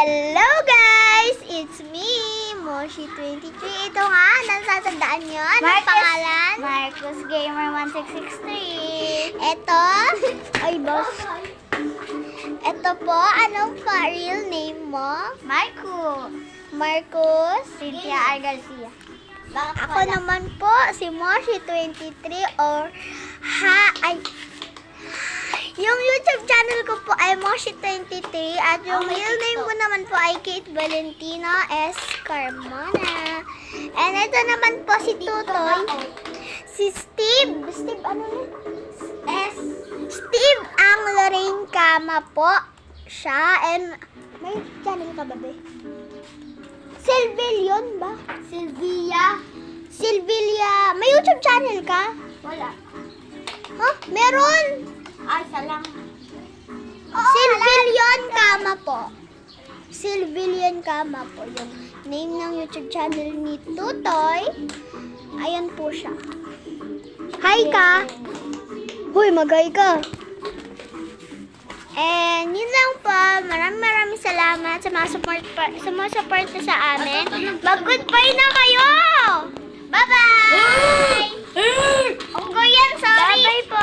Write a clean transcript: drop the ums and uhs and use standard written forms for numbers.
Hello guys! It's me, Moshi23. Ito nga, nasatandaan nyo? Anong pangalan? Marcus Gamer 1663. Ito? Ay, boss. Ito po, anong real name mo? Marcus? Cynthia R. Garcia. Ako naman po, si Moshi23 or yung YouTube channel ko po ay Moshi23 at yung real name ko naman po ay Kate Valentina S. Carmona. And ito naman po si Tutoy. Si Steve. Steve ano yun? Steve ang Lorraine Kama po. Siya. And may channel ka ba, be? Silvillion ba? Silvia. May YouTube channel ka? Wala. Huh? Meron! Ay, salang. Silvillion Kama po. Silvillion Kama po yung name ng YouTube channel ni Tutoy. Ayan po siya. Hi ka! Hoy, mag-hi ka! And yun lang po. Maraming salamat sa mga support na sa amin. Mag-goodbye na kayo! Bye-bye! Unggoy yan, sorry! Bye-bye po.